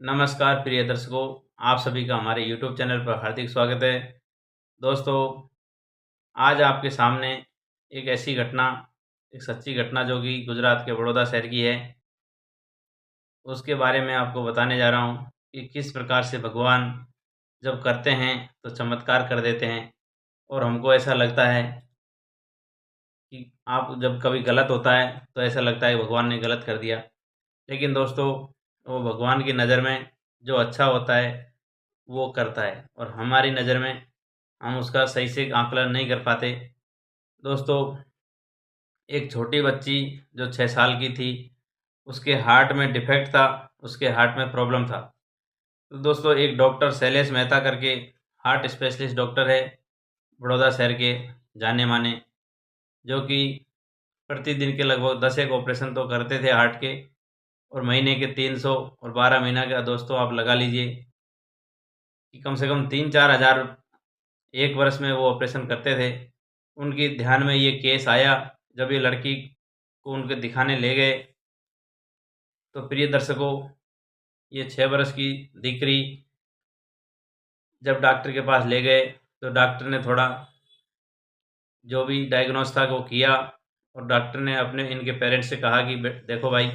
नमस्कार प्रिय दर्शकों, आप सभी का हमारे YouTube चैनल पर हार्दिक स्वागत है। दोस्तों, आज आपके सामने एक ऐसी घटना, एक सच्ची घटना जो कि गुजरात के बड़ौदा शहर की है, उसके बारे में आपको बताने जा रहा हूँ कि किस प्रकार से भगवान जब करते हैं तो चमत्कार कर देते हैं और हमको ऐसा लगता है कि आप जब कभी गलत होता है तो ऐसा लगता है भगवान ने गलत कर दिया। लेकिन दोस्तों, वो भगवान की नज़र में जो अच्छा होता है वो करता है और हमारी नज़र में हम उसका सही से आकलन नहीं कर पाते। दोस्तों, एक छोटी बच्ची जो 6 साल की थी, उसके हार्ट में डिफेक्ट था, उसके हार्ट में प्रॉब्लम था। तो दोस्तों, एक डॉक्टर शैलेश मेहता करके हार्ट स्पेशलिस्ट डॉक्टर है, बड़ौदा शहर के जाने-माने, जो कि प्रतिदिन के लगभग 10 एक ऑपरेशन तो करते थे हार्ट के और महीने के 300 और 12 महीना का दोस्तों आप लगा लीजिए कि कम से कम 3-4 हज़ार एक वर्ष में वो ऑपरेशन करते थे। उनके ध्यान में ये केस आया जब ये लड़की को उनके दिखाने ले गए। तो प्रिय दर्शकों, ये 6 वर्ष की दिकरी जब डॉक्टर के पास ले गए तो डॉक्टर ने थोड़ा जो भी डायग्नोस था वो किया और डॉक्टर ने अपने इनके पेरेंट्स से कहा कि देखो भाई,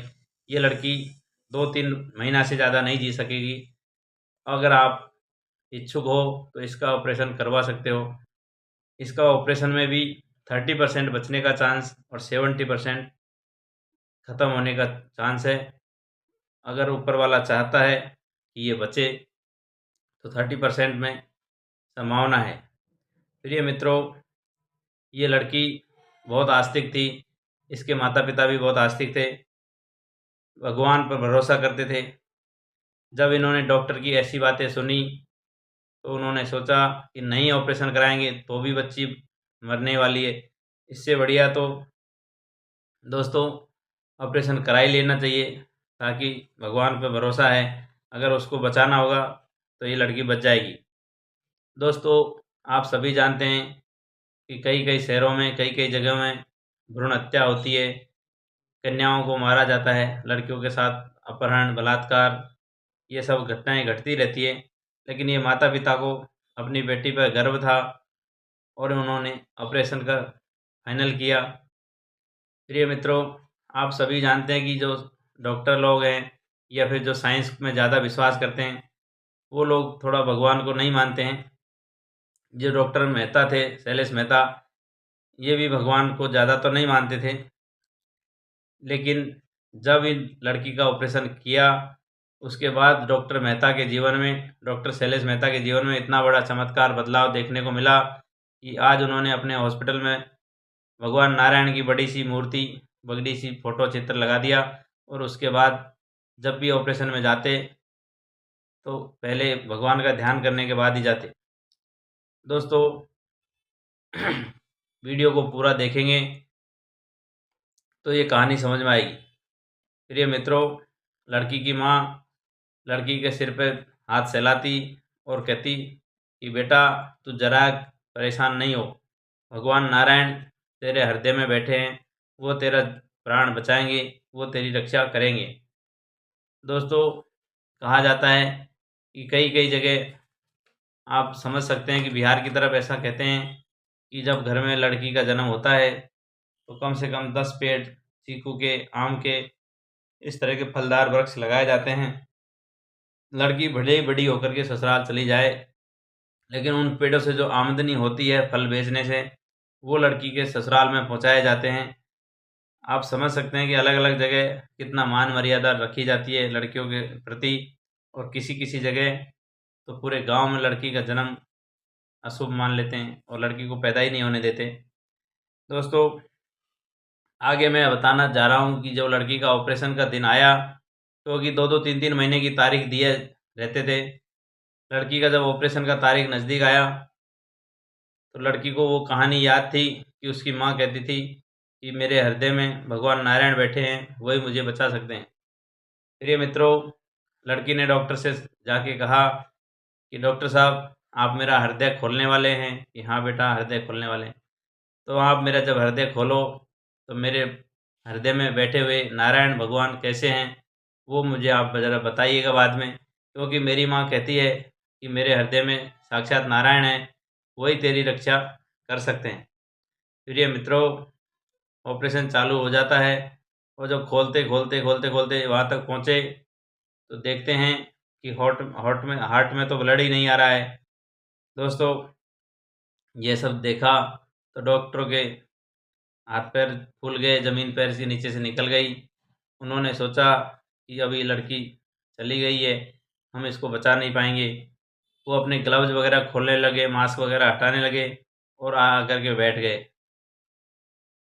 ये लड़की 2-3 महीना से ज़्यादा नहीं जी सकेगी। अगर आप इच्छुक हो तो इसका ऑपरेशन करवा सकते हो। इसका ऑपरेशन में भी 30% बचने का चांस और 70% ख़त्म होने का चांस है। अगर ऊपर वाला चाहता है कि ये बचे तो 30% में संभावना है। प्रिय मित्रों, ये लड़की बहुत आस्तिक थी, इसके माता-पिता भी बहुत आस्तिक थे, भगवान पर भरोसा करते थे। जब इन्होंने डॉक्टर की ऐसी बातें सुनी तो उन्होंने सोचा कि नहीं ऑपरेशन कराएँगे तो भी बच्ची मरने वाली है। इससे बढ़िया तो दोस्तों ऑपरेशन करा ही लेना चाहिए, ताकि भगवान पे भरोसा है, अगर उसको बचाना होगा तो ये लड़की बच जाएगी। दोस्तों, आप सभी जानते हैं कि कई-कई शहरों में, कई-कई जगहों में भ्रूण हत्या होती है, कन्याओं को मारा जाता है, लड़कियों के साथ अपहरण, बलात्कार, ये सब घटनाएँ घटती रहती है। लेकिन ये माता-पिता को अपनी बेटी पर गर्व था और उन्होंने ऑपरेशन का फाइनल किया। प्रिय मित्रों, आप सभी जानते हैं कि जो डॉक्टर लोग हैं या फिर जो साइंस में ज़्यादा विश्वास करते हैं, वो लोग थोड़ा भगवान को नहीं मानते हैं। जो डॉक्टर मेहता थे, शैलेश मेहता, ये भी भगवान को ज़्यादा तो नहीं मानते थे। लेकिन जब इन लड़की का ऑपरेशन किया, उसके बाद डॉक्टर शैलेश मेहता के जीवन में इतना बड़ा चमत्कार बदलाव देखने को मिला कि आज उन्होंने अपने हॉस्पिटल में भगवान नारायण की बड़ी-सी मूर्ति, बड़ी-सी फ़ोटो चित्र लगा दिया और उसके बाद जब भी ऑपरेशन में जाते, तो पहले भगवान का ध्यान करने के बाद ही जाते। दोस्तों, वीडियो को पूरा देखेंगे तो ये कहानी समझ में आएगी। प्रिय मित्रों, लड़की की माँ लड़की के सिर पे हाथ सहलाती और कहती कि बेटा, तू ज़रा परेशान नहीं हो, भगवान नारायण तेरे हृदय में बैठे हैं, वो तेरा प्राण बचाएँगे, वो तेरी रक्षा करेंगे। दोस्तों, कहा जाता है कि कई-कई जगह आप समझ सकते हैं कि बिहार की तरफ ऐसा कहते हैं कि जब घर में लड़की का जन्म होता है, तो कम से कम 10 पेड़ चीकू के, आम के, इस तरह के फलदार वृक्ष लगाए जाते हैं। लड़की भले ही बड़ी होकर के ससुराल चली जाए, लेकिन उन पेड़ों से जो आमदनी होती है फल बेचने से, वो लड़की के ससुराल में पहुँचाए जाते हैं। आप समझ सकते हैं कि अलग-अलग जगह कितना मान-मर्यादा रखी जाती है लड़कियों के प्रति और किसी-किसी जगह तो पूरे गाँव में लड़की का जन्म अशुभ मान लेते हैं और लड़की को पैदा ही नहीं होने देते। दोस्तों, आगे मैं बताना चाह रहा हूँ कि जब लड़की का ऑपरेशन का दिन आया, क्योंकि 2-2 3-3 महीने की तारीख दिए रहते थे। लड़की का जब ऑपरेशन का तारीख नज़दीक आया, तो लड़की को वो कहानी याद थी कि उसकी माँ कहती थी कि मेरे हृदय में भगवान नारायण बैठे हैं, वही मुझे बचा सकते हैं। प्रिय मित्रों, लड़की ने डॉक्टर से जाके कहा कि डॉक्टर साहब, आप मेरा हृदय खोलने वाले हैं? कि हाँ बेटा, हृदय खोलने वाले हैं। तो आप मेरा जब हृदय खोलो, तो मेरे हृदय में बैठे हुए नारायण भगवान कैसे हैं, वो मुझे आप ज़रा बताइएगा बाद में। क्योंकि मेरी माँ कहती है कि मेरे हृदय में साक्षात नारायण है, वही तेरी रक्षा कर सकते हैं। प्रिय मित्रों, ऑपरेशन चालू हो जाता है और जब खोलते वहाँ तक पहुँचे तो देखते हैं कि हार्ट में तो ब्लड ही नहीं आ रहा है। दोस्तों, ये सब देखा तो डॉक्टरों के हाथ पैर फूल गए, ज़मीन पैर से नीचे से निकल गई। उन्होंने सोचा कि अब ये लड़की चली गई है, हम इसको बचा नहीं पाएंगे। वो अपने ग्लव्स वगैरह खोलने लगे, मास्क वगैरह हटाने लगे और आ कर के बैठ गए।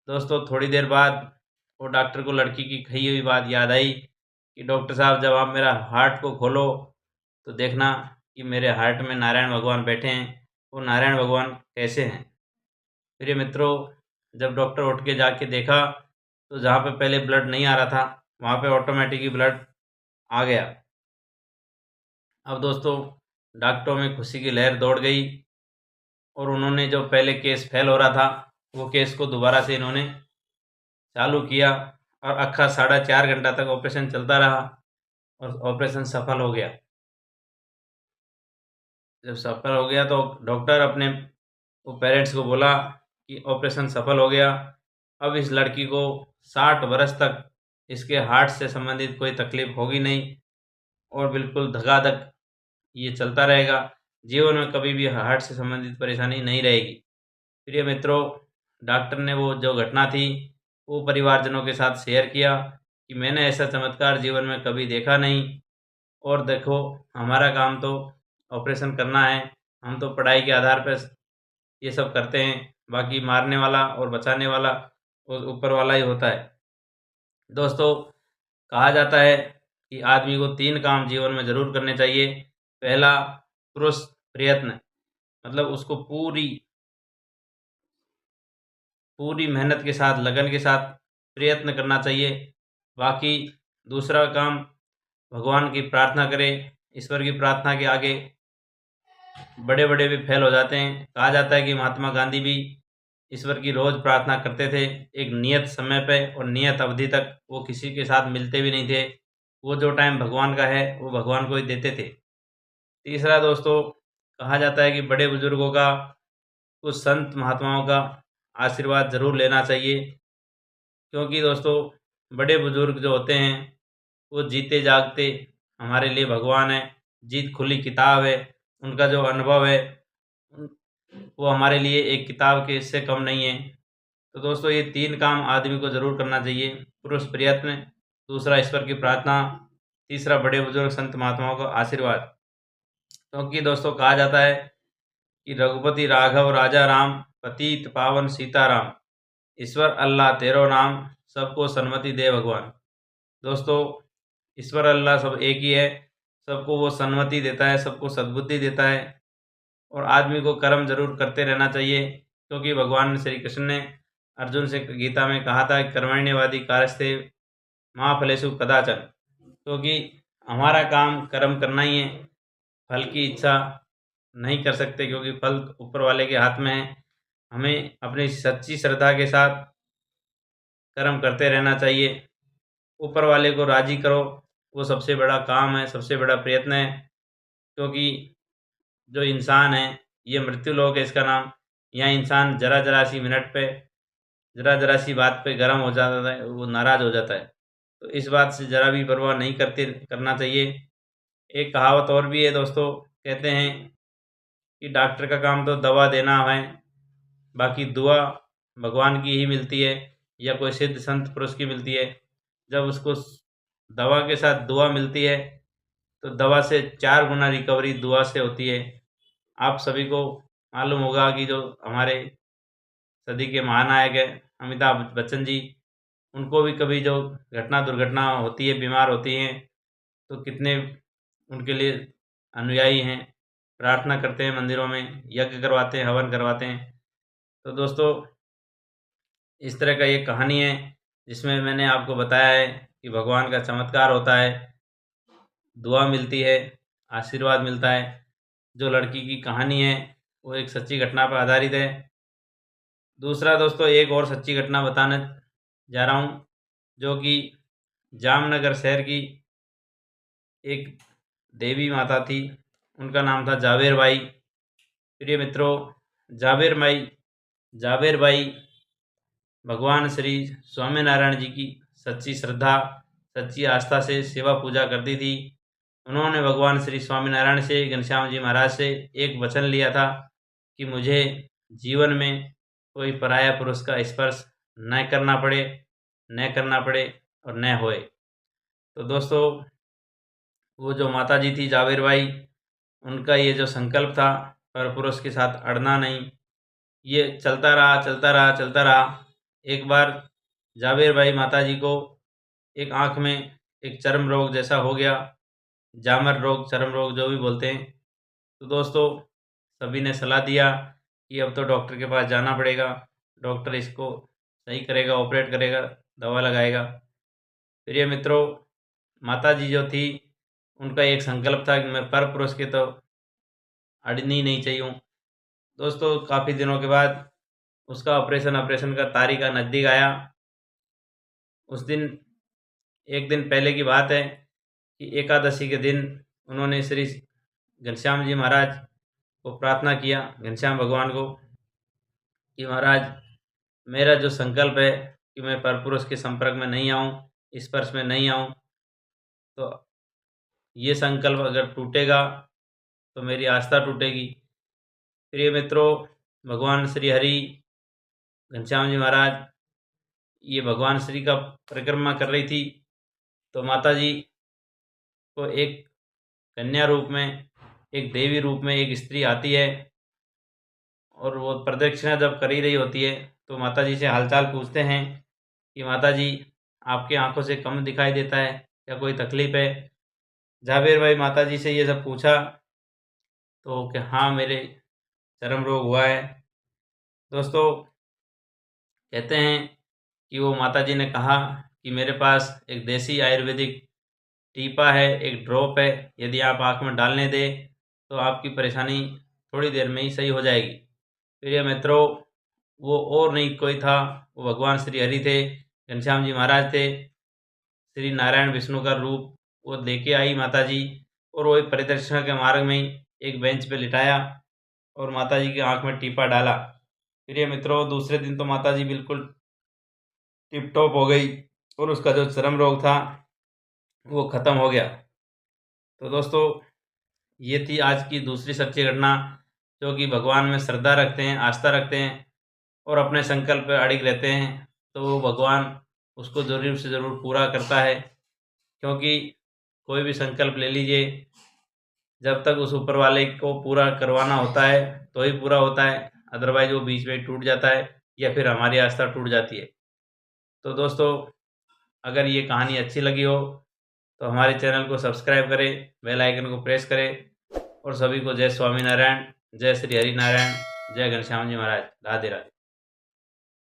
दोस्तों, थोड़ी देर बाद वो डॉक्टर को लड़की की कही हुई बात याद आई कि डॉक्टर साहब, जब आप मेरा हार्ट को खोलो तो देखना कि मेरे हार्ट में नारायण भगवान बैठे हैं। वो नारायण भगवान कैसे हैं? मेरे मित्रों, जब डॉक्टर उठ के जाके देखा तो जहाँ पे पहले ब्लड नहीं आ रहा था वहाँ पे ऑटोमेटिक ही ब्लड आ गया। अब दोस्तों, डॉक्टरों में खुशी की लहर दौड़ गई और उन्होंने जो पहले केस फेल हो रहा था वो केस को दोबारा से इन्होंने चालू किया और अक्खा 4.5 घंटा तक ऑपरेशन चलता रहा और ऑपरेशन सफल हो गया। जब सफल हो गया तो डॉक्टर अपने वो पेरेंट्स को बोला कि ऑपरेशन सफल हो गया, अब इस लड़की को 60 वर्ष तक इसके हार्ट से संबंधित कोई तकलीफ होगी नहीं और बिल्कुल धगाधक ये चलता रहेगा। जीवन में कभी भी हार्ट से संबंधित परेशानी नहीं रहेगी। प्रिय मित्रों, डॉक्टर ने वो जो घटना थी वो परिवारजनों के साथ शेयर किया कि मैंने ऐसा चमत्कार जीवन में कभी देखा नहीं और देखो, हमारा काम तो ऑपरेशन करना है, हम तो पढ़ाई के आधार पर ये सब करते हैं, बाकी मारने वाला और बचाने वाला वो ऊपर वाला ही होता है। दोस्तों, कहा जाता है कि आदमी को 3 काम जीवन में ज़रूर करने चाहिए। पहला, पुरुष प्रयत्न, मतलब उसको पूरी मेहनत के साथ, लगन के साथ प्रयत्न करना चाहिए। बाकी दूसरा काम, भगवान की प्रार्थना करें। ईश्वर की प्रार्थना के आगे बड़े बड़े भी फेल हो जाते हैं। कहा जाता है कि महात्मा गांधी भी ईश्वर की रोज़ प्रार्थना करते थे, एक नियत समय पे और नियत अवधि तक वो किसी के साथ मिलते भी नहीं थे। वो जो टाइम भगवान का है वो भगवान को ही देते थे। तीसरा दोस्तों, कहा जाता है कि बड़े बुजुर्गों का, कुछ संत महात्माओं का आशीर्वाद ज़रूर लेना चाहिए, क्योंकि दोस्तों बड़े बुजुर्ग जो होते हैं वो जीते जागते हमारे लिए भगवान है, जीत खुली किताब है। उनका जो अनुभव है वो हमारे लिए एक किताब के इससे कम नहीं है। तो दोस्तों, ये 3 काम आदमी को ज़रूर करना चाहिए। पुरुष प्रयत्न, दूसरा ईश्वर की प्रार्थना, तीसरा बड़े बुजुर्ग संत महात्माओं का आशीर्वाद। क्योंकि दोस्तों कहा जाता है कि रघुपति राघव राजा राम, पतित पावन सीताराम, ईश्वर अल्लाह तेरो नाम, सबको सन्मति दे भगवान। दोस्तों, ईश्वर अल्लाह सब एक ही है, सबको वो सन्मति देता है, सबको सद्बुद्धि देता है और आदमी को कर्म जरूर करते रहना चाहिए। क्योंकि भगवान श्री कृष्ण ने अर्जुन से गीता में कहा था, कर्मण्यवादी कारस्ते माँ फलेषु कदाचन। क्योंकि हमारा काम कर्म करना ही है, फल की इच्छा नहीं कर सकते, क्योंकि फल ऊपर वाले के हाथ में है। हमें अपनी सच्ची श्रद्धा के साथ कर्म करते रहना चाहिए। ऊपर वाले को राजी करो, वो सबसे बड़ा काम है, सबसे बड़ा प्रयत्न है। क्योंकि जो इंसान है ये मृत्यु लोक है इसका नाम। यहाँ इंसान जरा जरा सी मिनट पे, जरा सी बात पे गर्म हो जाता है, वो नाराज़ हो जाता है। तो इस बात से ज़रा भी परवाह नहीं करना चाहिए। एक कहावत और भी है दोस्तों, कहते हैं कि डॉक्टर का काम तो दवा देना है, बाकी दुआ भगवान की ही मिलती है या कोई सिद्ध संत पुरुष की मिलती है। जब उसको दवा के साथ दुआ मिलती है तो दवा से 4 गुना रिकवरी दुआ से होती है। आप सभी को मालूम होगा कि जो हमारे सदी के महानायक हैं अमिताभ बच्चन जी, उनको भी कभी जो दुर्घटना होती है, बीमार होती हैं, तो कितने उनके लिए अनुयायी हैं, प्रार्थना करते हैं, मंदिरों में यज्ञ करवाते हैं, हवन करवाते हैं। तो दोस्तों, इस तरह का ये कहानी है जिसमें मैंने आपको बताया है कि भगवान का चमत्कार होता है, दुआ मिलती है, आशीर्वाद मिलता है। जो लड़की की कहानी है वो एक सच्ची घटना पर आधारित है। दूसरा दोस्तों, एक और सच्ची घटना बताने जा रहा हूँ, जो कि जामनगर शहर की एक देवी माता थी, उनका नाम था जावेर बाई। प्रिय मित्रों, जावेर बाई भगवान श्री स्वामीनारायण जी की सच्ची श्रद्धा, सच्ची आस्था से सेवा पूजा करती थी। उन्होंने भगवान श्री स्वामीनारायण से, घनश्याम जी महाराज से एक वचन लिया था कि मुझे जीवन में कोई पराया पुरुष का स्पर्श न करना पड़े और न होए। तो दोस्तों, वो जो माता जी थी जावेर बाई, उनका ये जो संकल्प था पर पुरुष के साथ अड़ना नहीं, ये चलता रहा। एक बार जावेर बाई माता जी को एक आँख में एक चर्म रोग जैसा हो गया, जामर रोग, चर्म रोग जो भी बोलते हैं। तो दोस्तों, सभी ने सलाह दिया कि अब तो डॉक्टर के पास जाना पड़ेगा, डॉक्टर इसको सही करेगा, ऑपरेट करेगा, दवा लगाएगा। प्रिय मित्रों, माता जी जो थी, उनका एक संकल्प था कि मैं पर पुरुष के तो अड़नी नहीं चाहिए। दोस्तों, काफ़ी दिनों के बाद उसका ऑपरेशन का तारीख नज़दीक आया। उस दिन, एक दिन पहले की बात है कि एकादशी के दिन उन्होंने श्री घनश्याम जी महाराज को प्रार्थना किया, घनश्याम भगवान को, कि महाराज, मेरा जो संकल्प है कि मैं परपुरुष के संपर्क में नहीं आऊँ, स्पर्श में नहीं आऊँ, तो ये संकल्प अगर टूटेगा तो मेरी आस्था टूटेगी। प्रिय मित्रों, भगवान श्री हरि, घनश्याम जी महाराज, ये भगवान श्री का परिक्रमा कर रही थी, तो माता जी को एक कन्या रूप में, एक देवी रूप में एक स्त्री आती है और वो प्रदक्षिणा जब कर ही रही होती है तो माता जी से हालचाल पूछते हैं कि माता जी, आपकी आंखों से कम दिखाई देता है, क्या कोई तकलीफ है? जावेर भाई माता जी से ये सब पूछा तो कि हाँ, मेरे चर्म रोग हुआ है। दोस्तों, कहते हैं कि वो माता जी ने कहा कि मेरे पास एक देसी आयुर्वेदिक टीपा है, एक ड्रॉप है, यदि आप आँख में डालने दें तो आपकी परेशानी थोड़ी देर में ही सही हो जाएगी। प्रिय मित्रों, वो और नहीं कोई था, वो भगवान श्री हरि थे, घनश्याम जी महाराज थे। श्री नारायण विष्णु का रूप वो लेके आई माता जी, और वही परिदर्शन के मार्ग में ही एक बेंच पे लिटाया और माता जी की आँख में टीपा डाला। प्रिय मित्रों, दूसरे दिन तो माता जी बिल्कुल टिप टॉप हो गई और उसका जो चर्म रोग था वो ख़त्म हो गया। तो दोस्तों, ये थी आज की दूसरी सच्ची घटना, जो कि भगवान में श्रद्धा रखते हैं, आस्था रखते हैं और अपने संकल्प पर अड़िग रहते हैं तो वो भगवान उसको ज़रूर से ज़रूर पूरा करता है। क्योंकि कोई भी संकल्प ले लीजिए, जब तक उस ऊपर वाले को पूरा करवाना होता है तो ही पूरा होता है, अदरवाइज़ वो बीच में टूट जाता है या फिर हमारी आस्था टूट जाती है। तो दोस्तों, अगर ये कहानी अच्छी लगी हो तो हमारे चैनल को सब्सक्राइब करें, बेल आइकन को प्रेस करें और सभी को जय स्वामीनारायण, जय श्री हरि नारायण, जय घनश्याम जी महाराज, राधे राधे।